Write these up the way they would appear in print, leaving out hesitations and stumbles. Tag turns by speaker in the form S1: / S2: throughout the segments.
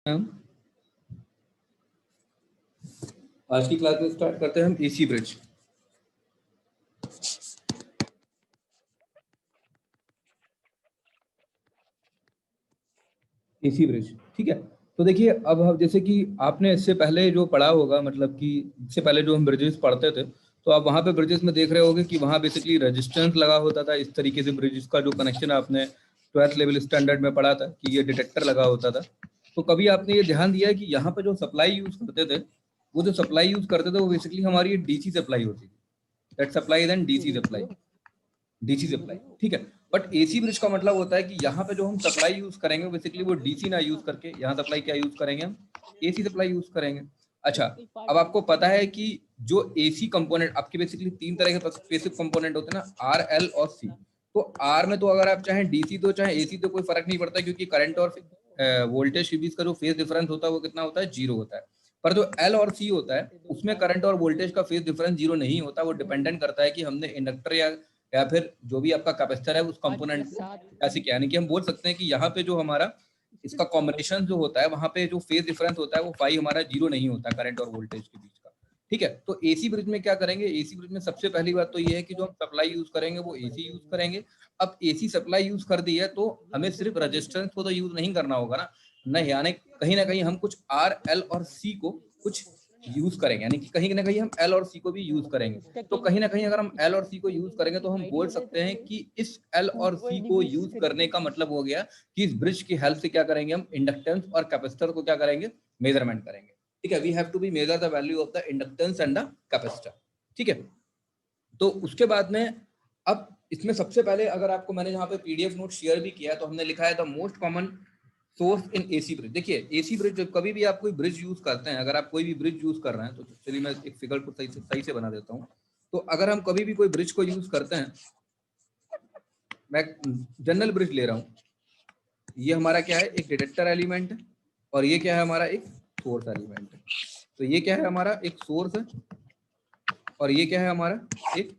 S1: हम आज की क्लास में स्टार्ट करते हैं हम एसी ब्रिज। एसी ब्रिज, ठीक है। तो देखिए, अब हम जैसे कि आपने इससे पहले जो पढ़ा होगा, मतलब कि इससे पहले जो हम ब्रिजेस पढ़ते थे, तो आप वहाँ पे ब्रिजेस में देख रहे होगे कि वहाँ बेसिकली रेजिस्टेंस लगा होता था। इस तरीके से ब्रिजेस का जो कनेक्शन आपने 12th लेवल स्टैंडर्ड में पढ़ा था कि ये डिटेक्टर लगा होता था। तो कभी आपने ये ध्यान दिया है कि यहाँ पे जो सप्लाई यूज करते थे, वो जो सप्लाई यूज करते थे वो बेसिकली हमारी डीसी सप्लाई होती थी। That supply then DC supply, DC supply, ठीक है। बट एसी ब्रिज का मतलब होता है कि यहाँ पे जो हम सप्लाई यूज करेंगे बेसिकली वो डीसी ना यूज करके यहाँ सप्लाई क्या यूज करेंगे, हम एसी सप्लाई यूज करेंगे। अच्छा, अब आपको पता है कि जो एसी कंपोनेंट आपके बेसिकली तीन तरह के बेसिक कंपोनेंट होते हैं ना, आर, एल और सी। तो आर में तो अगर आप चाहे डीसी तो चाहे एसी तो कोई फर्क नहीं पड़ता, क्योंकि करंट और वोल्टेज के बीच का जो फेज डिफरेंस होता है वो कितना होता है, जीरो होता है। पर जो एल और सी होता है उसमें करंट और वोल्टेज का फेज डिफरेंस जीरो नहीं होता। वो डिपेंडेंट करता है कि हमने इंडक्टर या फिर जो भी आपका कैपेसिटर है उस कंपोनेंट को कैसे किया। यानी कि हम बोल सकते हैं कि यहाँ पे जो हमारा इसका कॉम्बिनेशन जो होता है वहां पे जो फेज डिफरेंस होता है वो फाई हमारा जीरो नहीं होता करंट और वोल्टेज के बीच का, ठीक है। तो एसी ब्रिज में क्या करेंगे, एसी ब्रिज में सबसे पहली बात तो ये है कि जो हम सप्लाई यूज करेंगे वो एसी यूज करेंगे। अब एसी सप्लाई यूज कर दी है तो हमें सिर्फ रेजिस्टेंस को तो यूज नहीं करना होगा ना, यानी कहीं ना कहीं हम कुछ आर, एल और सी को कुछ यूज करेंगे, यानी कि कहीं ना कहीं हम एल और सी को भी यूज करेंगे। तो कहीं ना कहीं अगर हम एल और सी को यूज करेंगे तो हम बोल सकते हैं कि इस एल और सी को यूज करने का मतलब हो गया कि इस ब्रिज की हेल्प से क्या करेंगे, हम इंडक्टेंस और कैपेसिटर को क्या करेंगे, मेजरमेंट करेंगे, ठीक है। We have to be measure the value of the inductance and the capacitor, ठीक है। तो उसके बाद में अब इसमें सबसे पहले अगर आपको मैंने यहाँ पे पीडीएफ नोट शेयर भी किया है तो हमने लिखा है the most common source in AC bridge. देखिए, एसी ब्रिज जब कभी भी आप कोई ब्रिज यूज करते हैं, अगर आप कोई भी ब्रिज यूज कर रहे हैं तो चलिए मैं एक फिगर को सही से बना देता हूँ। तो अगर हम कभी भी कोई ब्रिज को यूज करते हैं, मैं जनरल ब्रिज ले रहा हूँ, ये हमारा क्या है, एक डिटेक्टर एलिमेंट है और ये क्या है, हमारा एक सोर्स एलिमेंट है। तो ये क्या है, हमारा एक सोर्स है और ये क्या है, हमारा एक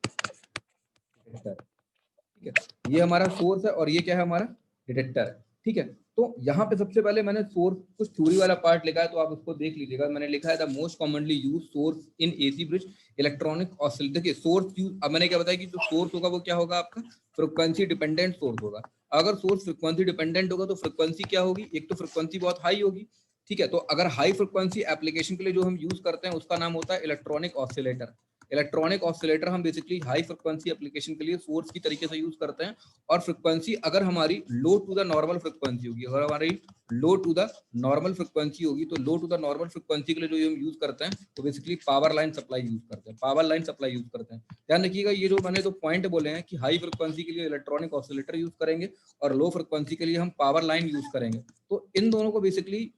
S1: डिटेक्टर, ठीक है। ये हमारा सोर्स है और ये क्या है, हमारा डिटेक्टर है, ठीक है। तो यहाँ पे सबसे पहले मैंने सोर्स कुछ थ्योरी वाला पार्ट लिखा है तो आप उसको देख लीजिएगा। मैंने लिखा है the most commonly use source in AC bridge electronic oscillator. देखिए सोर्स यूज, अब मैंने क्या बताया कि जो सोर्स होगा वो क्या होगा, आपका फ्रिक्वेंसी डिपेंडेंट सोर्स होगा। अगर सोर्स फ्रिक्वेंसी डिपेंडेंट होगा तो फ्रिक्वेंसी क्या होगी, एक तो फ्रिक्वेंसी बहुत हाई होगी, ठीक है। तो अगर हाई फ्रिक्वेंसी एप्लीकेशन के लिए जो हम यूज करते हैं उसका नाम होता है इलेक्ट्रॉनिक ऑसिलेटर। इलेक्ट्रॉनिक ऑसिलेटर हम बेसिकली हाई फ्रिक्वेंसी एप्लीकेशन के लिए सोर्स की तरीके से यूज करते हैं। और फ्रिक्वेंसी अगर हमारी लो टू द नॉर्मल फ्रिक्वेंसी होगी, अगर हमारी लो टू द नॉर्मल फ्रिक्वेंसी होगी तो लो टू द नॉर्मल फ्रिक्वेंसी के लिए जो हम यूज करते हैं तो basically power line supply use करते हैं, पावर लाइन सप्लाई यूज करते हैं। ध्यान रखिएगा, ये जो मैंने जो पॉइंट बोले हैं कि हाई फ्रिक्वेंसी के लिए इलेक्ट्रॉनिक ऑसिलेटर यूज करेंगे और लो फ्रिक्वेंसी के लिए हम पावर लाइन यूज करेंगे। तो इन दोनों को बेसिकली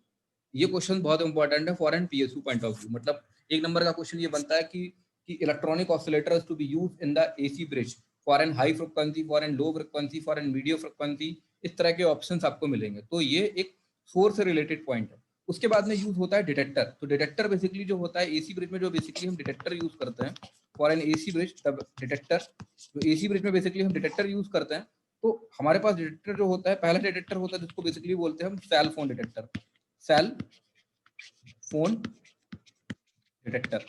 S1: ये क्वेश्चन बहुत इंपॉर्टेंट है for an PSU point of view. मतलब एक नंबर का क्वेश्चन ये बनता है कि electronic oscillator to be use in the AC bridge for an high frequency, for an low frequency, for an medium frequency, इस तरह के ऑप्शंस आपको मिलेंगे। तो ये एक सोर्स से रिलेटेड पॉइंट है। उसके बाद में यूज होता है डिटेक्टर। तो डिटेक्टर बेसिकली जो होता है एसी ब्रिज में, जो बेसिकली हम डिटेक्टर यूज करते हैं फॉर एन एसी ब्रिज, तब डिटेक्टर जो एसी ब्रिज में बेसिकली हम डिटेक्टर यूज करते हैं। तो हमारे पास डिटेक्टर जो होता है, पहला डिटेक्टर होता है जिसको बेसिकली बोलते हैं हम cell phone detector, cell phone detector.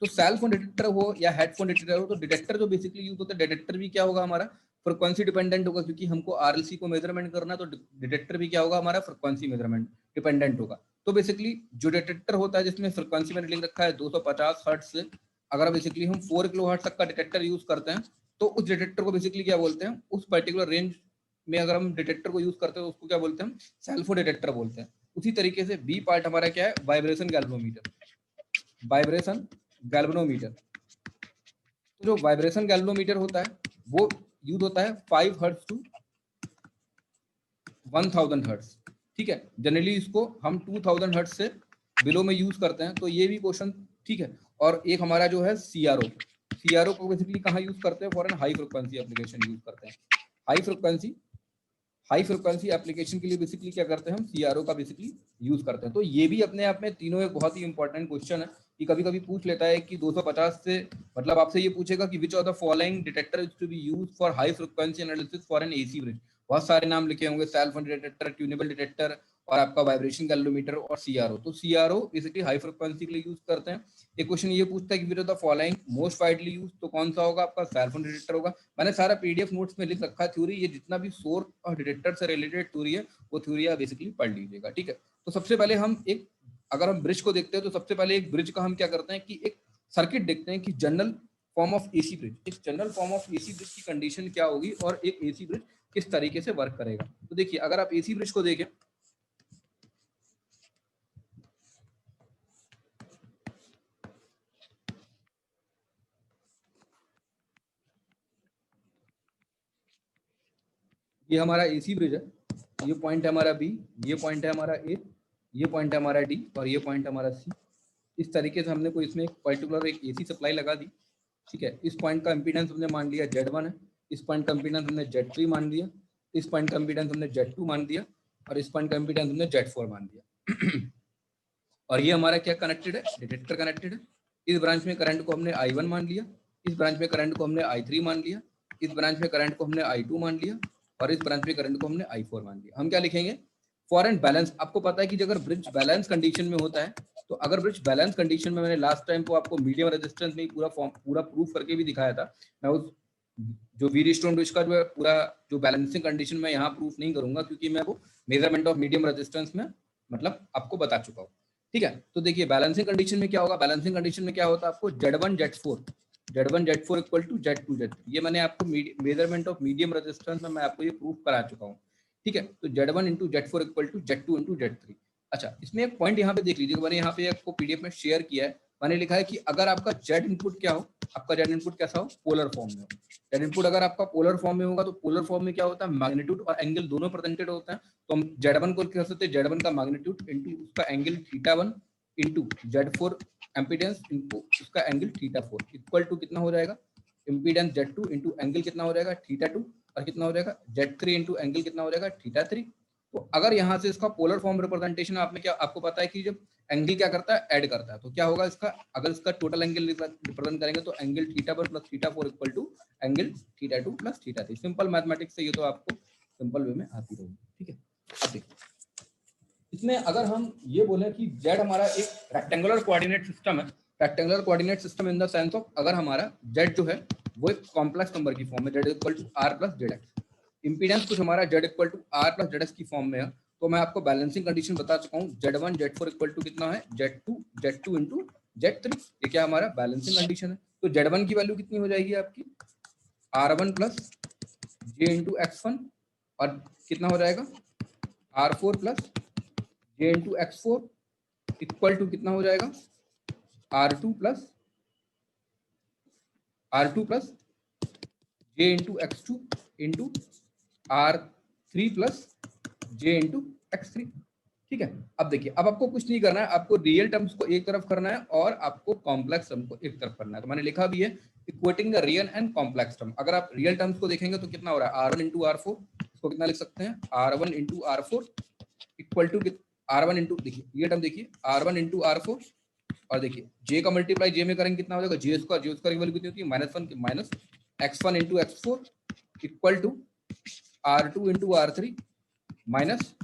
S1: तो सेल फोन डिटेक्टर हो या हेडफोन डिटेक्टर हो, तो डिटेक्टर जो बेसिकली यूज होता है, डिटेक्टर भी क्या होगा हमारा, फ्रिक्वेंसी डिपेंडेंट होगा, क्योंकि हमको आरएलसी को मेजरमेंट करना है। तो डिटेक्टर भी क्या होगा हमारा, फ्रिक्वेंसी मेजरमेंट डिपेंडेंट होगा। तो बेसिकली जो डिटेक्टर होता है जिसमें फ्रिक्वेंसी मैंने लिख रखा है 250 हर्ट्ज से, अगर बेसिकली हम 4 किलो हर्ट्ज तक का डिटेक्टर यूज करते हैं तो उस डिटेक्टर को बेसिकली क्या बोलते हैं, उस पर्टिकुलर रेंज में अगर हम डिटेक्टर को यूज करते हैं तो उसको क्या बोलते हैं, हम सेल फोन डिटेक्टर बोलते हैं। उसी तरीके से बी पार्ट हमारा क्या है, वाइब्रेशन गैल्वेनोमीटर, वाइब्रेशन गैल्वेनोमीटर। तो जो वाइब्रेशन गैल्वेनोमीटर होता है वो यूज होता है 5 हर्ट्ज टू 1000 हर्ट्ज, ठीक है। जनरली इसको हम 2000 हर्ट्ज से बिलो में यूज करते हैं। तो ये भी क्वेश्चन, ठीक है। और एक हमारा जो है सीआरओ, सीआरओ को बेसिकली कहाँ यूज करते हैं, for an high frequency application use करते हैं। हाई फ्रिक्वेंसी एप्लीकेशन के लिए बेसिकली क्या करते हैं, हम सीआरओ का बेसिकली यूज करते हैं। तो ये भी अपने आप में तीनों एक बहुत ही इंपॉर्टेंट क्वेश्चन है कि कभी कभी पूछ लेता है कि 250 से, मतलब आपसे ये पूछेगा कि which of the following detector is to be used for high frequency analysis for an AC bridge. बहुत सारे नाम लिखे होंगे, cell phone detector, tunable detector और आपका वाइब्रेशन कैलोमीटर और सीआरओ। तो सीआरओ बेसिकली हाई फ्रिक्वेंसी के लिए यूज करते हैं। एक क्वेश्चन ये पूछता है कि which of the following most widely use, तो कौन सा होगा आपका सेल फोन डिटेक्टर होगा। मैंने सारा पीडीएफ नोट्स में लिख रखा है थ्योरी, ये जितना भी सोर्स और डिटेक्टर से रिलेटेड थ्योरी है वो थ्योरी आप बेसिकली पढ़ लीजिएगा, ठीक है। तो सबसे पहले हम एक, अगर हम ब्रिज को देखते हैं तो सबसे पहले एक ब्रिज का हम क्या करते हैं कि एक सर्किट देखते हैं कि general form of AC bridge, इस general form of AC bridge की कंडीशन क्या होगी और एक एसी ब्रिज किस तरीके से वर्क करेगा। तो देखिए अगर आप एसी ब्रिज को देखें, ये हमारा एसी ब्रिज है, ये पॉइंट है हमारा बी, ये पॉइंट है हमारा ए, ये पॉइंट है हमारा डी और ये पॉइंट हमारा सी। इस तरीके से हमने कोई इसमें एक पर्टिकुलर एक एसी सप्लाई लगा दी, ठीक है। इस पॉइंट का इंपीडेंस हमने मान लिया Z1 है, इस पॉइंट का इंपीडेंस हमने Z3 मान लिया, इस पॉइंट का इंपीडेंस हमने Z2 मान दिया और इस पॉइंट का इंपीडेंस हमने Z4 मान दिया। और ये हमारा क्या कनेक्टेड है, डिटेक्टर कनेक्टेड है। इस ब्रांच में करंट को हमने I1 मान लिया, इस ब्रांच में करंट को हमने I3 मान लिया, इस ब्रांच में करंट को हमने I2 मान लिया और इस ब्रांच में करंट को हमने I4 मान लिया। हम क्या लिखेंगे, फॉर एंड बैलेंस। आपको पता है कि अगर ब्रिज बैलेंस कंडीशन में होता है, तो अगर ब्रिज बैलेंस कंडीशन में, मैंने लास्ट टाइम को आपको मीडियम रेजिस्टेंस में पूरा फॉर्म पूरा प्रूफ करके भी दिखाया था। मैं उस जो वीरी स्टोन ब्रिज का जो है पूरा जो बैलेंसिंग कंडीशन में यहाँ प्रूफ नहीं करूंगा, क्योंकि मैं वो मेजरमेंट ऑफ मीडियम रेजिस्टेंस में मतलब आपको बता चुका हूँ, ठीक है। तो देखिए बैलेंसिंग कंडीशन में क्या होगा, बैलेंसिंग कंडीशन में क्या होता है आपको Z1 Z4 equal to Z2 Z3, ये मैंने आपको मेजरमेंट ऑफ मीडियम रेजिस्टेंस में मैं आपको ये प्रूफ करा चुका हूँ, ठीक है। तो Z1 into Z4 equal to Z2 into Z3। अच्छा, इसमें एक पॉइंट यहाँ पे देख लीजिए, मैंने यहाँ पे आपको पीडीएफ में शेयर किया है। मैंने लिखा है कि अगर आपका Z इनपुट क्या हो, आपका Z इनपुट कैसा हो, पोलर फॉर्म में हो। Z इनपुट अगर आपका पोलर फॉर्म में होगा तो पोलर फॉर्म में क्या होता है, मैग्नीट्यूड और एंगल दोनों प्रेजेंटेड होता है। तो हम Z1 को क्या कर सकते हैं, Z1 का मैग्नीट्यूड इंटू उसका एंगल θ1 इंटू Z4 एम्पीडेंस इंटू उसका एंगल θ4 इक्वल टू कितना हो जाएगा, इम्पीडेंस Z2 इंटू एंगल कितना हो जाएगा θ2 और कितना हो जाएगा Z3 इंटू एंगल कितना हो जाएगा θ3। तो अगर यहाँ से इसका पोलर फॉर्म रिप्रेजेंटेशन आपने क्या, आपको पता है कि जब एंगल क्या करता है, ऐड करता है, तो क्या होगा इसका, अगर इसका टोटल एंगल रिप्रेजेंट करेंगे तो angle θ1 plus θ4 equal to angle θ2 plus θ3। Simple mathematics से ये तो आपको सिंपल वे में आती रहेगी, ठीक है। अब देखिए इसमें अगर हम ये बोले कि Z हमारा एक रेक्टेंगुलर कोऑर्डिनेट सिस्टम है, rectangular coordinate system in the sense of अगर हमारा Z जो है वो एक कॉम्प्लेक्स नंबर की फॉर्म में Z equal to R plus ZX, impedance कुछ हमारा Z equal to R plus ZX की फॉर्म में है। तो मैं आपको बैलेंसिंग कंडीशन बता चुका हूँ, Z1 Z4 इक्वल टू कितना है, Z2 इंटू Z3। ये क्या हमारा बैलेंसिंग कंडीशन है। तो Z1 की वैल्यू कितनी हो जाएगी आपकी, R1 plus J into X1 और कितना हो जाएगा R4 plus J into X4 equal to कितना हो जाएगा R2 plus J into X2 into R3 plus J into X3, ठीक है। अब देखिए, अब आपको कुछ नहीं करना है, आपको रियल टर्म्स को एक तरफ करना है और आपको कॉम्प्लेक्स टर्म को एक तरफ करना है। तो मैंने लिखा भी है equating the real and complex term. अगर आप रियल टर्म्स को देखेंगे तो कितना हो रहा है R1 इंटू R4, इसको कितना लिख सकते हैं R1 into R4 equal to R1 into, देखिए ये टर्म देखिए R1 इंटू R4 और देखिए J का मल्टीप्लाई J में करेंगे कितना हो जाएगा J स्क्वायर की वैल्यू कितनी होती है -1 minus X1 into X4 equal to R2 into R3 minus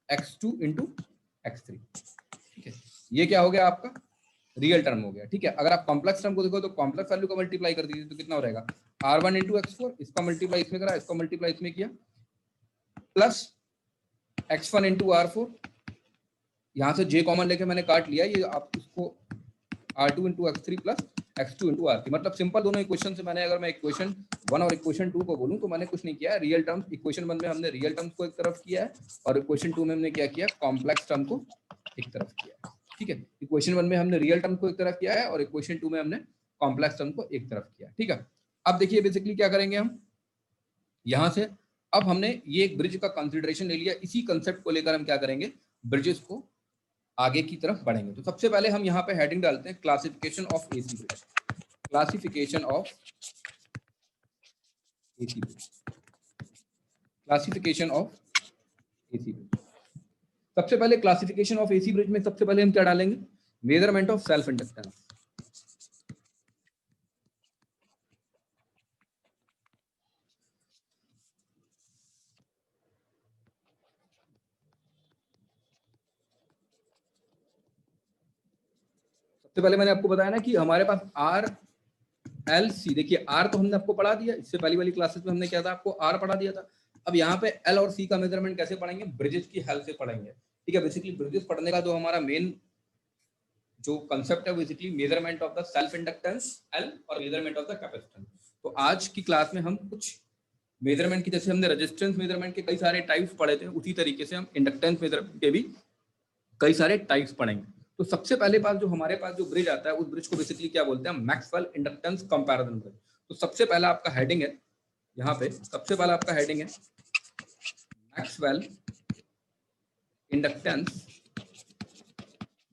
S1: X2 into X3, ठीक है। ये क्या हो गया आपका रियल टर्म हो गया, ठीक है। अगर आप कॉम्प्लेक्स टर्म को देखो तो कॉम्प्लेक्स वैल्यू का मल्टीप्लाई कर दीजिए तो कितना हो जाएगा R1 इंटू X4, इसका मल्टीप्लाई इसमें करा, इसका मल्टीप्लाई इसमें किया, प्लस X1 इंटू R4, यहाँ से J कॉमन लेके मैंने काट लिया, ये आप इसको R2 into X3 plus X2 into R3, मतलब सिंपल दोनों इक्वेशन से मैंने, अगर मैं इक्वेशन 1 और इक्वेशन 2 को बोलूँ तो मैंने कुछ नहीं किया, रियल टर्म्स इक्वेशन 1 में हमने रियल टर्म्स को एक तरफ किया है और इक्वेशन 2 में हमने क्या किया, कॉम्प्लेक्स टर्म को एक तरफ किया है, ठीक है। इक्वेशन 1 में हमने रियल टर्म को एक तरफ किया है और इक्वेशन 2 में हमने कॉम्प्लेक्स टर्म को एक तरफ किया, ठीक है। अब देखिए बेसिकली क्या करेंगे हम यहाँ से, अब हमने ये एक ब्रिज का कंसिडरेशन ले लिया, इसी कंसेप्ट को लेकर हम क्या करेंगे, ब्रिजेस को आगे की तरफ बढ़ेंगे। तो सबसे पहले हम यहाँ पे हेडिंग डालते हैं classification of AC bridge, classification of AC bridge, classification of AC bridge. सबसे पहले क्लासिफिकेशन ऑफ एसी ब्रिज में सबसे पहले हम क्या डालेंगे, मेजरमेंट ऑफ सेल्फ इंडक्टेंस। सबसे पहले मैंने आपको बताया ना कि हमारे पास आर एल सी, देखिए आर तो हमने आपको पढ़ा दिया, इससे पहली वाली क्लासेस में हमने क्या था, आपको आर पढ़ा दिया था। अब यहाँ पे एल और सी का मेजरमेंट कैसे पढ़ेंगे, ब्रिजेस की हेल्प से पढ़ेंगे, ठीक है। बेसिकली ब्रिजेस पढ़ने का जो हमारा मेन जो कंसेप्ट है, basically measurement of the self inductance L और मेजरमेंट ऑफ द कैपेसिटेंस। तो आज की क्लास में हम कुछ मेजरमेंट की, जैसे हमने रेजिस्टेंस मेजरमेंट के कई सारे टाइप्स पढ़े थे, उसी तरीके से हम इंडक्टेंस मेजरमेंट के भी कई सारे टाइप्स पढ़ेंगे। तो सबसे पहले पास जो हमारे पास जो ब्रिज आता है, उस ब्रिज को बेसिकली क्या बोलते हैं, मैक्सवेल इंडक्टेंस कंपैरिजन ब्रिज। तो सबसे पहला आपका हेडिंग है यहाँ पे, सबसे पहला आपका हेडिंग है Maxwell inductance,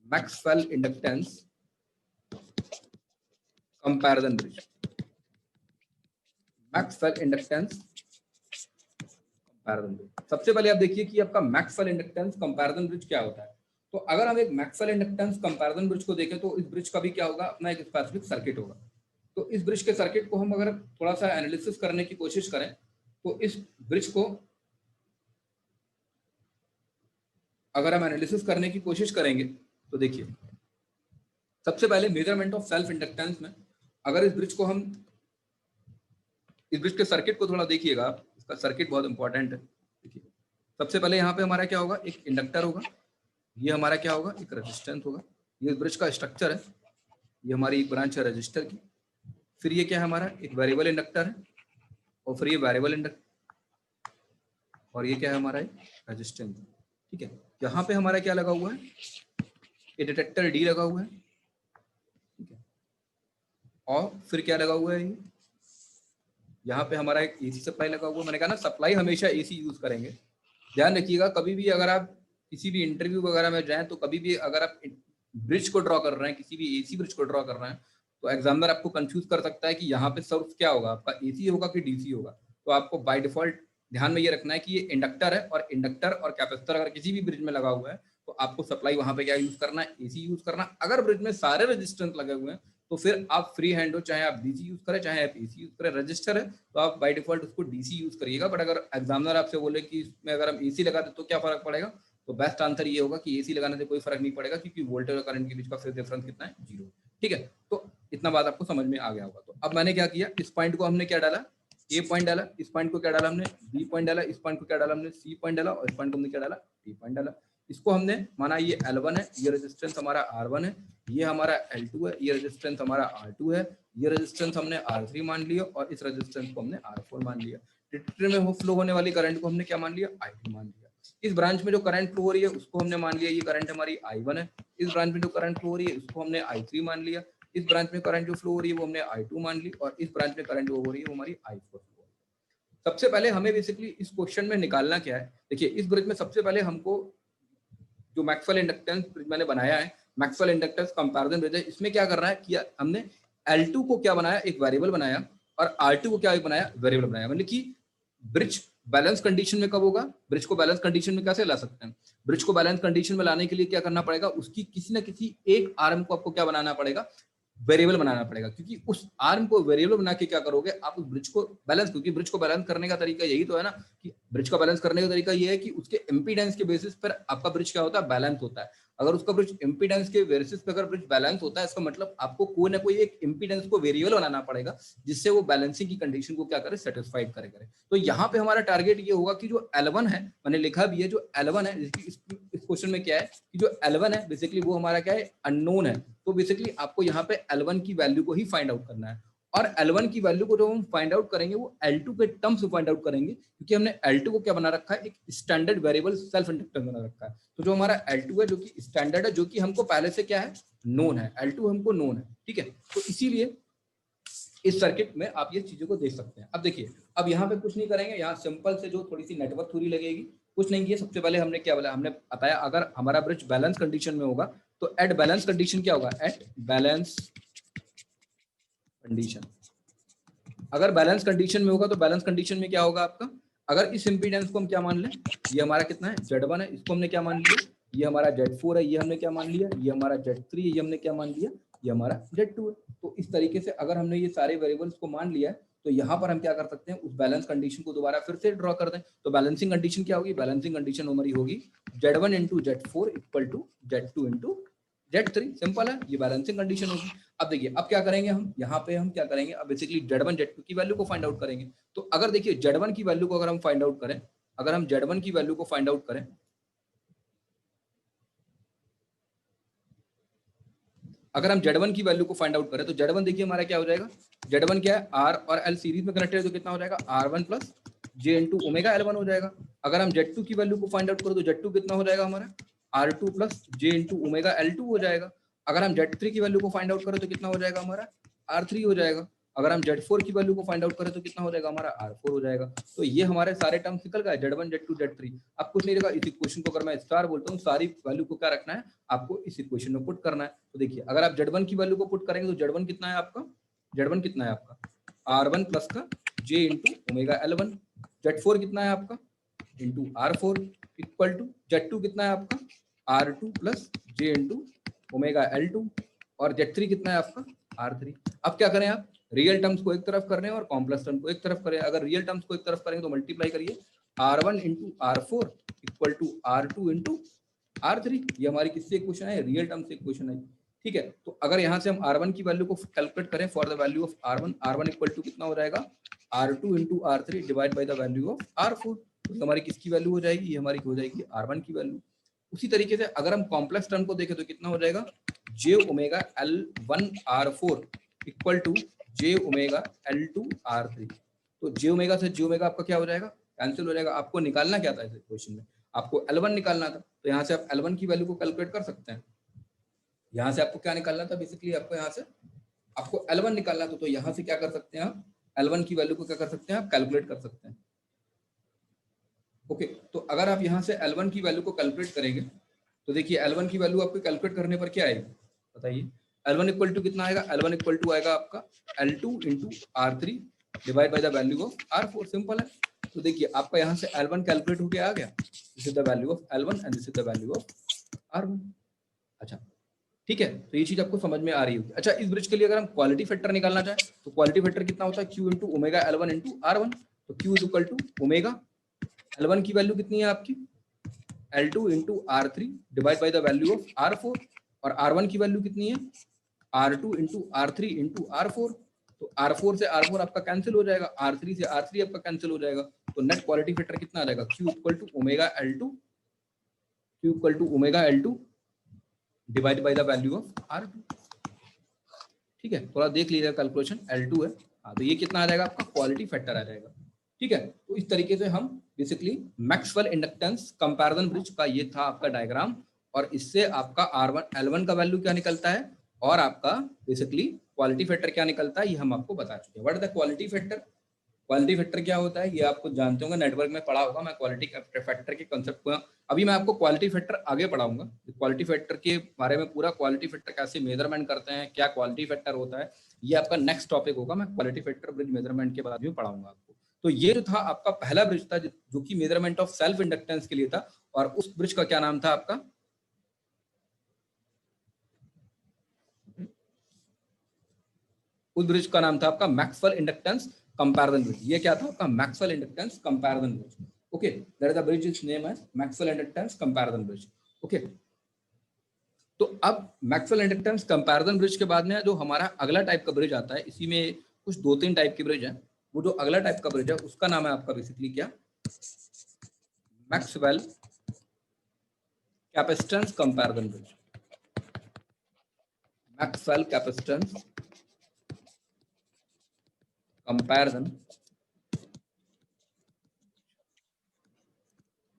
S1: Maxwell inductance comparison bridge, Maxwell inductance comparison bridge. सबसे पहले आप देखिए कि आपका मैक्सवेल इंडक्टेंस कंपैरिजन ब्रिज क्या होता है। तो अगर हम एक मैक्सवेल इंडक्टेंस कंपैरिजन ब्रिज को देखें, तो इस ब्रिज का भी क्या होगा, अपना एक स्पेसिफिक सर्किट होगा। तो इस ब्रिज के सर्किट को हम अगर थोड़ा सा एनालिसिस करने की कोशिश करें, तो इस ब्रिज को अगर हम एनालिसिस करने की कोशिश करेंगे, तो देखिए सबसे पहले मेजरमेंट ऑफ सेल्फ इंडक्टेंस में अगर इस ब्रिज को हम, इस ब्रिज के सर्किट को थोड़ा देखिएगा, इसका सर्किट बहुत इंपॉर्टेंट है। देखिए सबसे पहले यहाँ पे हमारा क्या होगा, एक इंडक्टर होगा, ये हमारा क्या होगा, एक रेजिस्टेंस होगा। ये ब्रिज का स्ट्रक्चर है, ये हमारी एक ब्रांच है रजिस्टर की। फिर ये क्या है, हमारा एक वेरिएबल इंडक्टर है, और फिर ये वेरिएबल इंडक्टर, और ये क्या है, हमारा एक रेजिस्टेंस, ठीक है। यहाँ पे हमारा क्या लगा हुआ है, ये डिटेक्टर डी लगा हुआ है, ठीक है। और फिर क्या लगा हुआ है, यहाँ पे हमारा एक एसी सप्लाई लगा हुआ है। मैंने कहा ना, सप्लाई हमेशा एसी यूज करेंगे। ध्यान रखिएगा, कभी भी अगर आप किसी भी इंटरव्यू वगैरह में जाएं, तो कभी भी अगर आप ब्रिज को ड्रॉ कर रहे हैं, किसी भी एसी ब्रिज को ड्रॉ कर रहे हैं, तो एग्जामिनर आपको कंफ्यूज कर सकता है कि यहाँ पे सोर्स क्या होगा, आपका एसी होगा कि डीसी होगा। तो आपको बाय डिफॉल्ट ध्यान में ये रखना है कि ये इंडक्टर है, और इंडक्टर और कैपेसिटर अगर किसी भी ब्रिज में लगा हुआ है, तो आपको सप्लाई वहां पे क्या यूज करना है, एसी यूज करना। अगर ब्रिज में सारे रेजिस्टेंस लगे हुए हैं, तो फिर आप फ्री हैंड हो, चाहे आप डीसी यूज करें चाहे आप एसी यूज करें। रजिस्टर है तो आप बाय डिफॉल्ट उसको डीसी यूज करिएगा। बट अगर एग्जामिनर आपसे बोले कि इसमें अगर हम एसी लगा दें तो क्या फर्क पड़ेगा, तो बेस्ट आंसर ये होगा कि एसी लगाने से कोई फर्क नहीं पड़ेगा, क्योंकि वोल्टेज और करंट के बीच का फेज डिफरेंस कितना है, 0, ठीक है। तो इतना बात आपको समझ में आ गया होगा। तो अब मैंने क्या किया, इस पॉइंट को हमने क्या डाला, ए पॉइंट डाला, इस पॉइंट को क्या डाला हमने, बी पॉइंट डाला, इस पॉइंट को क्या डाला हमने, सी पॉइंट डाला, और इस पॉइंट को हमने क्या डाला, डी पॉइंट डाला। इसको हमने माना ये L1 है, ये रेजिस्टेंस हमारा R1 है, ये हमारा L2 है, ये रेजिस्टेंस हमारा R2 है, ये रेजिस्टेंस हमने R3 मान लिया, और इस रेजिस्टेंस को हमने R4 मान लिया। डिटेक्टर में फ्लो होने वाली करंट को हमने क्या मान लिया, I2 मान लिया। इस ब्रांच में जो करंट फ्लो हो रही है उसको हमने मान लिया, ये करंट हमारी I1 है। इस ब्रांच में जो करंट फ्लो हो रही है उसको हमने I3 मान लिया। इस ब्रांच में करंट जो फ्लो हो रही है वो हमने I2 मान ली, और इस ब्रांच में करंट जो हो रही है वो हमारी I4। सबसे पहले हमें बेसिकली इस क्वेश्चन में निकालना क्या है, देखिए इस ब्रिज में सबसे पहले हमको जो मैक्सवेल इंडक्टेंस ब्रिज मैंने बनाया है, मैक्सवेल इंडक्टेंस कंपैरिजन ब्रिज है, इसमें क्या करना है कि हमने L2 को क्या बनाया, एक वेरिएबल बनाया, और R2 को क्या बनाया, वेरिएबल बनाया। मतलब कि ब्रिज बैलेंस कंडीशन में कब होगा, ब्रिज को बैलेंस कंडीशन में कैसे ला सकते हैं, ब्रिज को बैलेंस कंडीशन में लाने के लिए क्या करना पड़ेगा, उसकी किसी ना किसी एक आर्म को आपको क्या बनाना पड़ेगा, वेरिएबल बनाना पड़ेगा। क्योंकि उस आर्म को वेरिएबल बना के क्या करोगे आप, उस ब्रिज को बैलेंस, क्योंकि ब्रिज को बैलेंस करने का तरीका यही तो है ना, कि ब्रिज को बैलेंस करने का तरीका ये है कि उसके इंपीडेंस के बेसिस पर आपका ब्रिज क्या होता है, बैलेंस होता है। अगर उसका ब्रिज इंपीडेंस के बेसिस पर अगर ब्रिज बैलेंस होता है, इसका मतलब आपको कोई ना कोई एक इंपीडेंस को वेरिएबल बनाना पड़ेगा, जिससे वो बैलेंसिंग की कंडीशन को क्या करे, सेटिस्फाइड करे। तो यहाँ पे हमारा टारगेट ये होगा कि जो L1 है, मैंने लिखा भी है, जो L1 है, इस क्वेश्चन में क्या है कि जो L1 है बेसिकली वो हमारा क्या है, अननोन है। तो बेसिकली आपको यहाँ पे L1 की वैल्यू को ही फाइंड आउट करना है, और L1 की वैल्यू को जो हम फाइंड आउट करेंगे वो L2 के टर्म्स में फाइंड आउट करेंगे, क्योंकि हमने L2 को क्या बना रखा है, एक स्टैंडर्ड वेरिएबल सेल्फ इंडक्टेंस बना रखा है। तो जो हमारा L2 है जो कि स्टैंडर्ड है, जो कि हमको पहले से क्या है, नोन है, L2 हमको नोन है, ठीक है। तो इसीलिए इस सर्किट में आप ये चीजों को देख सकते हैं। अब देखिए, अब यहाँ पे कुछ नहीं करेंगे, यहाँ सिंपल से जो थोड़ी सी नेटवर्क थ्योरी लगेगी, कुछ नहीं किया। सबसे पहले हमने क्या बोला, हमने बताया अगर हमारा ब्रिज बैलेंस कंडीशन में होगा तो एट बैलेंस कंडीशन क्या होगा, एट बैलेंस कंडीशन। अगर बैलेंस कंडीशन में होगा तो बैलेंस कंडीशन में क्या होगा आपका, अगर इस इंपीडेंस को हम क्या मान लें, ये हमारा कितना है, Z1 है, इसको हमने क्या मान लिया, ये हमारा Z4 है, ये हमने क्या मान लिया, ये हमारा Z3 है, ये हमने क्या मान लिया, ये हमारा Z2 है। तो इस तरीके से अगर हमने ये सारे वेरिएबल्स को मान लिया है, तो यहाँ पर हम क्या कर सकते हैं, उस बैलेंस कंडीशन को दोबारा फिर से ड्रॉ कर दें। तो बैलेंसिंग कंडीशन क्या होगी, बैलेंसिंग कंडीशन हमारी होगी Z1 into Z4 equal to Z2 into Z3 simple है, ये बैलेंसिंग कंडीशन होगी। अब देखिए अब क्या करेंगे हम, यहाँ पे हम क्या करेंगे, अब बेसिकली Z1 Z2 की वैल्यू को फाइंड आउट करेंगे। तो अगर देखिए Z1 की वैल्यू को अगर हम फाइंड आउट करें, अगर हम Z1 की वैल्यू को फाइंड आउट करें, अगर हम Z1 की वैल्यू को फाइंड आउट करें तो Z1 देखिए हमारा क्या हो जाएगा, Z1 क्या है, R और L सीरीज में कनेक्टेड है तो कितना हो जाएगा, R1 plus J into omega L1 हो जाएगा। अगर हम Z2 की वैल्यू को फाइंड आउट करें तो Z2 कितना हो जाएगा हमारा, R2 plus J into omega L2 हो जाएगा। अगर हम Z3 की वैल्यू को फाइंड आउट करें तो कितना हो जाएगा हमारा, R3 हो जाएगा। अगर हम Z4 की वैल्यू को फाइंड आउट करें तो कितना हो जाएगा हमारा, R4 हो जाएगा। तो ये हमारे सारे टर्म्स निकल गए, Z1 Z2 Z3। अब कुछ नहीं रहेगा, इस इक्वेशन को अगर मैं स्टार बोलता हूँ, सारी वैल्यू को क्या रखना है, आपको इस इक्वेशन में पुट करना है। तो देखिए अगर आप Z1 की वैल्यू को पुट करेंगे तो Z1 कितना है आपका, Z1 कितना है आपका, R1 प्लस का J into omega L1। Z4 कितना है आपका, into R4 equal to Z2 कितना है आपका, R2 plus J into omega L2। और Z3 कितना है आपका, R3। अब क्या करें आप, रियल टर्म्स को एक तरफ कर रहे हैं और कॉम्प्लेक्स टर्म को एक तरफ करें। अगर रियल टर्म्स को एक तरफ करेंगे तो मल्टीप्लाई करिए, R1 into R4 equal to R2 into R3। ये हमारी किससे इक्वेशन है, रियल टर्म से इक्वेशन है। ठीक है, तो अगर यहाँ से हम R1 की वैल्यू को कैलकुलेट करें for the value of R1, R1 equal to कितना हो जाएगा, R2 into R3 divide by the value of R4। तो हमारी किसकी वैल्यू हो जाएगी, ये हमारी हो जाएगी R1 की वैल्यू। उसी तरीके से अगर हम कॉम्प्लेक्स टर्म को देखें तो कितना हो जाएगा, J omega L1 R4 equal to J omega L2 R3। तो J ओमेगा से J ओमेगा आपका क्या हो जाएगा, कैंसिल हो जाएगा। आपको निकालना क्या था इस इक्वेशन में, आपको L1 निकालना था। तो यहाँ से आप L1 की वैल्यू को कैलकुलेट कर सकते हैं। यहाँ से आपको क्या निकालना था, बेसिकली आपको यहाँ से आपको L1 निकालना था। तो यहाँ से क्या कर सकते हैं आप, L1 की वैल्यू को क्या कर सकते हैं, आप कैलकुलेट कर सकते हैं। ओके, तो अगर आप यहाँ से L1 की वैल्यू को कैलकुलेट करेंगे तो देखिए L1 की वैल्यू आपको कैलकुलेट करने पर क्या आएगी, बताइए। L1 इक्वल टू कितना आएगा, L1 इक्वल टू आएगा आपका L2 into R3 divide by the value of R4। Simple है। तो देखिए आपका यहाँ से L1 कैलकुलेट होके आ गया, this is the value of L1 and this is the value of R1। अच्छा ठीक है, तो ये चीज आपको समझ में आ रही होगी। अच्छा, इस ब्रिज के लिए अगर हम क्वालिटी फैक्टर निकालना चाहें तो क्वालिटी फैक्टर कितना होता है, Q into omega L1 into R1। तो Q is equal to omega L1 की वैल्यू कितनी है आपकी, L2 into R3 divide by the value of R4। और R1 की वैल्यू कितनी है, R2 into R3 into R4। तो R4 से R4 आपका कैंसिल हो जाएगा, R3 से R3 आपका कैंसिल हो जाएगा। तो नेट क्वालिटी फैक्टर कितना आ जाएगा, Q equal to omega L2, Q equal to omega L2 divide by the value of R2। ठीक है, थोड़ा देख लीजिएगा, कैलकुलेशन L2 है। हाँ, तो ये कितना आ जाएगा आपका, क्वालिटी फैक्टर आ जाएगा। ठीक है, तो इस तरीके से हम basically Maxwell inductance comparison bridge का ये था आपका डायग्राम। और इससे आपका R1 L1 का वैल्यू क्या निकलता है और आपका बेसिकली क्वालिटी फैक्टर क्या निकलता है, ये हम आपको बता चुके हैं। What is the quality factor, quality factor क्या होता है ये आपको जानते होंगे, नेटवर्क में पढ़ा होगा। मैं क्वालिटी फैक्टर के कंसेप्ट को अभी मैं आपको क्वालिटी फैक्टर आगे पढ़ाऊंगा। क्वालिटी फैक्टर के बारे में पूरा, क्वालिटी फैक्टर कैसे मेजरमेंट करते हैं, क्या क्वालिटी फैक्टर होता है, ये आपका नेक्स्ट टॉपिक होगा। मैं क्वालिटी फैक्टर ब्रिज मेजरमेंट के बाद भी पढ़ाऊंगा आपको। तो ये जो था आपका पहला ब्रिज था जो कि मेजरमेंट ऑफ सेल्फ इंडक्टेंस के लिए था। और उस ब्रिज का क्या नाम था आपका, उस ब्रिज का नाम था आपका मैक्सवेल इंडक्टेंस कंपैरिजन ब्रिज। ये क्या था आपका, Maxwell inductance comparison bridge. Okay, that is the bridge is name as Maxwell inductance comparison bridge. Okay, तो अब मैक्सवेल इंडक्टेंस कंपैरिजन ब्रिज के बाद में जो हमारा अगला टाइप का ब्रिज आता है, इसी में कुछ दो तीन टाइप के ब्रिज हैं। वो जो अगला टाइप का ब्रिज है उसका नाम है आपका बेसिकली क्या, Maxwell capacitance comparison bridge. Maxwell capacitance comparison.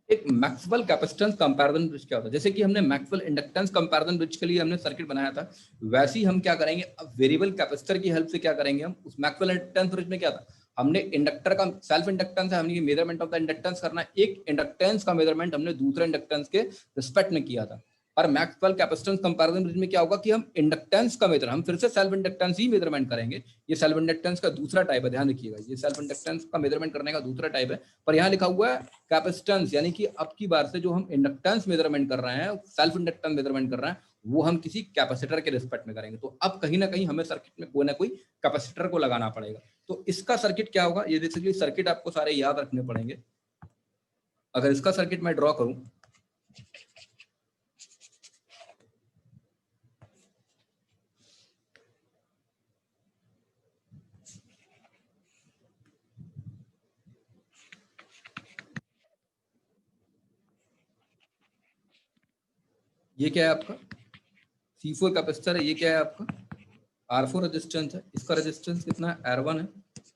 S1: एक मैक्सवेल कैपेसिटेंस कंपैरिजन ब्रिज क्या होता है, जैसे कि हमने मैक्सवेल इंडक्टेंस कंपैरिजन ब्रिज के लिए हमने सर्किट बनाया था, वैसे ही हम क्या करेंगे अब वेरिएबल कैपेसिटर की हेल्प से क्या करेंगे हम। उस मैक्सवेल इंडक्टेंस ब्रिज में क्या था, हमने इंडक्टर का सेल्फ इंडक्टेंस है, हमने मेजरमेंट ऑफ द इंडक्टेंस करना है। एक इंडक्टेंस का मेजरमेंट हमने दूसरे इंडक्टेंस के रिस्पेक्ट में किया था। और मैक्सवेल कैपेसिटेंस कंपैरिजन ब्रिज में क्या होगा कि हम इंडक्टेंस का मेजर, हम फिर से सेल्फ इंडक्टेंस ही मेजरमेंट करेंगे। ये सेल्फ इंडक्टेंस का दूसरा टाइप है, ध्यान रखिएगा, ये सेल्फ इंडक्टेंस का मेजरमेंट करने का दूसरा टाइप है। पर यहाँ लिखा हुआ है कैपेसिटेंस, यानी कि अब की बार से जो हम इंडक्टेंस मेजरमेंट कर रहे हैं, सेल्फ इंडक्टेंस मेजरमेंट कर रहे हैं, वो हम किसी कैपेसिटर के रिस्पेक्ट में करेंगे। तो अब कहीं ना कहीं हमें सर्किट में कोई ना कोई कैपेसिटर को लगाना पड़ेगा। तो इसका सर्किट क्या होगा, ये बेसिकली सर्किट आपको सारे याद रखने पड़ेंगे। अगर इसका सर्किट मैं ड्रॉ करूं, ये क्या है आपका C4 कैपेसिटर है, ये क्या है आपका R4 रेजिस्टेंस है, इसका रेजिस्टेंस कितना है R1 है,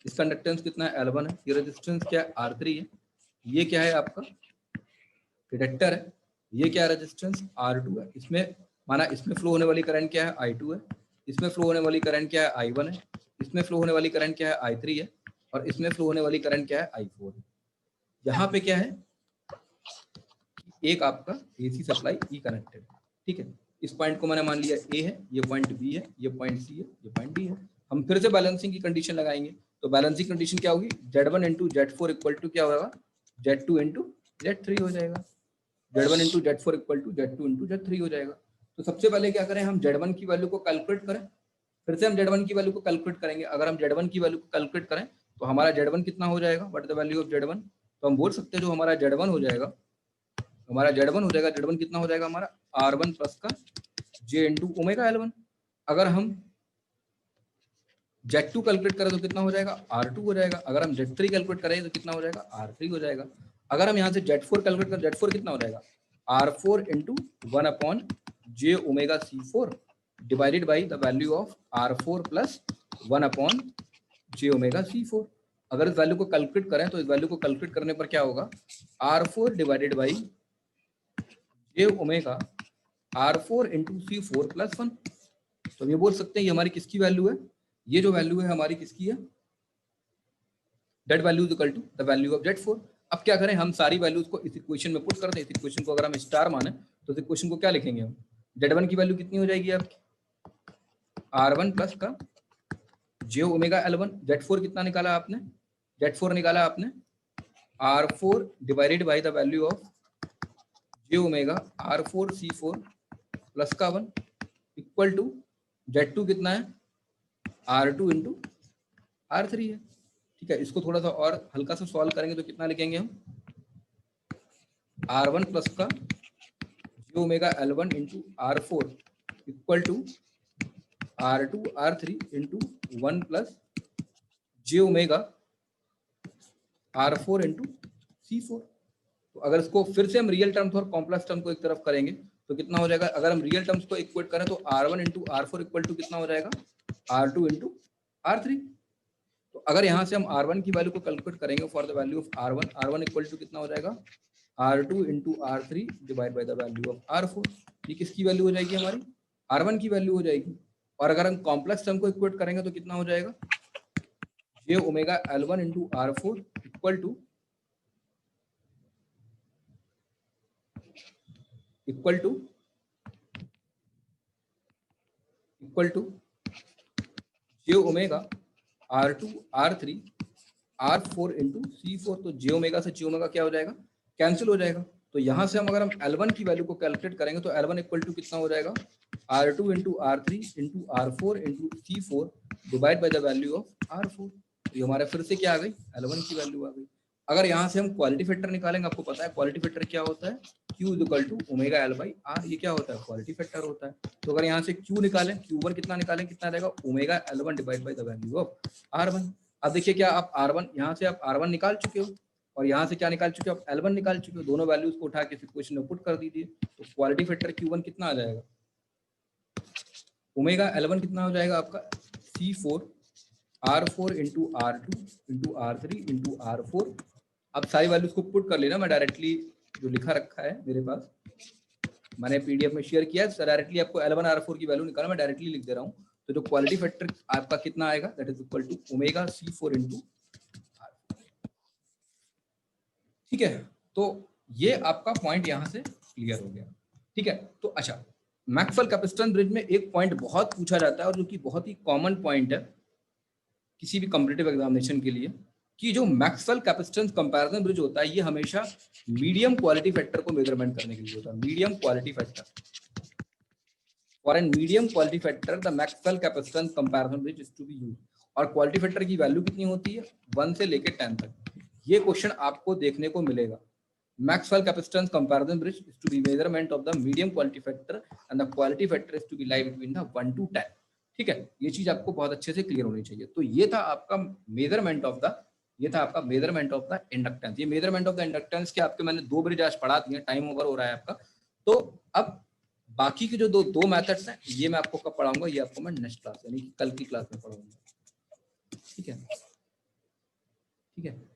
S1: इसका कंडक्टेंस कितना है L1 है, ये रेजिस्टेंस क्या है R3 है, ये क्या है आपका इंडक्टर है, ये क्या रेजिस्टेंस R2 है, इसमें माना इसमें फ्लो होने वाली करंट क्या है I2 है, इसमें फ्लो होने वाली करंट क्या है I1 है, इसमें फ्लो होने वाली करंट क्या है I3 है, और इसमें फ्लो होने वाली करंट क्या है I4 है। यहाँ पे क्या है एक आपका AC सप्लाई ई कनेक्टेड, ठीक है। इस पॉइंट को मैंने मान लिया A है, ये पॉइंट B है, ये पॉइंट C है, ये पॉइंट D है। हम फिर से बैलेंसिंग की कंडीशन लगाएंगे, तो बैलेंसिंग कंडीशन क्या होगी, Z1 into Z4 equal to क्या होगा, Z2 इंटू Z3 हो जाएगा, Z1 into Z4 equal to Z2 into Z3 हो जाएगा। तो सबसे पहले क्या करें, हम Z1 की वैल्यू को कैलकुलेट करें, फिर से हम Z1 की वैल्यू को कैलकुलेट करेंगे। अगर हम Z1 की वैल्यू को कैलकुलेट करें तो हमारा Z1 कितना हो जाएगा, what is the value of Z1, तो हम बोल सकते हैं जो हमारा Z1 हो जाएगा, हमारा Z1 हो जाएगा, Z1 कितना हो जाएगा हमारा R1 प्लस का J इंटू ओमेगा L1। अगर हम Z2 कैलकुलेट करें तो कितना हो जाएगा R2 हो जाएगा, अगर हम Z3 कैलकुलेट करें तो कितना हो जाएगा R3 हो जाएगा। अगर हम यहाँ से Z4 कैलकुलेट करें, Z4 कितना हो जाएगा R4 into 1 upon J omega C4 divided by the value of R4 plus 1 upon J omega C4। अगर इस वैल्यू को कैलकुलेट करें तो इस वैल्यू को कैलकुलेट करने पर क्या होगा, R4 divided by J omega R4 into C4 plus 1। तो ये बोल सकते हैं ये हमारी किसकी वैल्यू है, ये जो वैल्यू है हमारी किसकी है, that value is equal to the value of Z4। अब क्या करें, हम सारी वैल्यूज को इस इक्वेशन में पुट कर दें। इस इक्वेशन को अगर हम स्टार माने तो इस इक्वेशन को क्या लिखेंगे हम, Z1 की वैल्यू कितनी हो जाएगी आपकी R1 प्लस का J ओमेगा L1, Z4 कितना निकाला आपने, Z4 निकाला आपने R4 divided by the value of J omega R4 C4 plus का 1 इक्वल टू Z2 कितना है R2 इंटू R3 है, ठीक है। इसको थोड़ा सा और हल्का सा सॉल्व करेंगे तो कितना लिखेंगे हम, R1 प्लस का J omega L1 into R4 equal to R2 R3 into 1 plus J omega R4 into C4। तो अगर इसको फिर से हम रियल टर्म्स और कॉम्प्लेक्स टर्म को एक तरफ करेंगे तो कितना हो जाएगा, अगर हम रियल टर्म्स को इक्वेट करें तो R1 into R4 equal to कितना हो जाएगा R2 इंटू R3। तो अगर यहाँ से हम R1 की वैल्यू को कैलकुलेट करेंगे for the value of R1 equal to कितना हो जाएगा R2 into R3 divide by the value of R4। ये किसकी वैल्यू हो जाएगी हमारी, R1 की वैल्यू हो जाएगी। और अगर हम कॉम्प्लेक्स टर्म को इक्वेट करेंगे तो कितना हो जाएगा J omega L1 into R4 equal to J omega R2 R3 R4 into C4। तो J ओमेगा से J ओमेगा क्या हो जाएगा, कैंसिल हो जाएगा। तो यहाँ से हम अगर हम L1 की वैल्यू को कैलकुलेट करेंगे तो L1 इक्वल टू कितना हो जाएगा R2 into R3 into R4 into C4 divide by the value of R4। तो ये हमारे फिर से क्या आ गई, L1 की वैल्यू आ गई। अगर यहाँ से हम क्वालिटी फैक्टर निकालेंगे, आपको पता है क्वालिटी फैक्टर क्या होता है, Q equal to omega L by R। ये क्या होता है, क्वालिटी फैक्टर होता है। तो अगर यहाँ से Q निकालें, Q1 कितना निकालें, कितना रहेगा omega L1 divide by the value of R1। अब देखिए क्या आप R1 यहाँ से आप R1 निकाल चुके हो और यहाँ से क्या निकाल चुके हो, आप L1 निकाल चुके हो। दोनों वैल्यूज को उठा के इस इक्वेशन में पुट कर दीजिए। तो क्वालिटी फैक्टर Q1 कितना आ जाएगा, ओमेगा L1 कितना हो जाएगा आपका C4 R4 into R2 into R3 into R4। अब सारी वैल्यूज को पुट कर लेना, मैं डायरेक्टली जो लिखा रखा है मेरे पास, मैंने PDF में शेयर किया है, डायरेक्टली आपको L1 R4 की वैल्यू निकालना, मैं डायरेक्टली लिख दे रहा हूँ। तो जो क्वालिटी फैक्टर आपका कितना आएगा, that is equal to omega C4 into, ठीक है। तो ये आपका पॉइंट यहाँ से क्लियर हो गया, ठीक है। तो अच्छा, मैक्सवेल कैपेसिटेंस ब्रिज में एक पॉइंट बहुत पूछा जाता है और जो कि बहुत ही कॉमन पॉइंट है किसी भी कॉम्पिटिटिव एग्जामिनेशन के लिए, कि जो मैक्सवेल कैपेसिटेंस कंपैरिजन ब्रिज होता है ये हमेशा मीडियम क्वालिटी फैक्टर को मेजरमेंट करने के लिए होता है। Medium quality factor, for an medium quality factor the Maxwell capacitance comparison bridge is to be used. और क्वालिटी फैक्टर की वैल्यू कितनी होती है, 1 से लेकर 10 तक। ये क्वेश्चन आपको देखने को मिलेगा। Maxwell capacitance comparison bridge is to be measurement of the medium quality factor and the quality factor is to be lie between the 1 to 10। ठीक है, ये चीज आपको बहुत अच्छे से क्लियर होनी चाहिए। तो ये था आपका मेजरमेंट ऑफ द इंडक्टेंस। ये मेजरमेंट ऑफ द इंडक्टेंस के आपके मैंने 2 ब्रिज आज पढ़ा दिए, टाइम ओवर हो रहा है आपका। तो अब बाकी के जो दो दो मेथड्स हैं ये मैं आपको कब पढ़ाऊंगा, ये आपको मैं नेक्स्ट क्लास यानी कल की क्लास में पढ़ाऊंगा। ठीक है, ठीक है।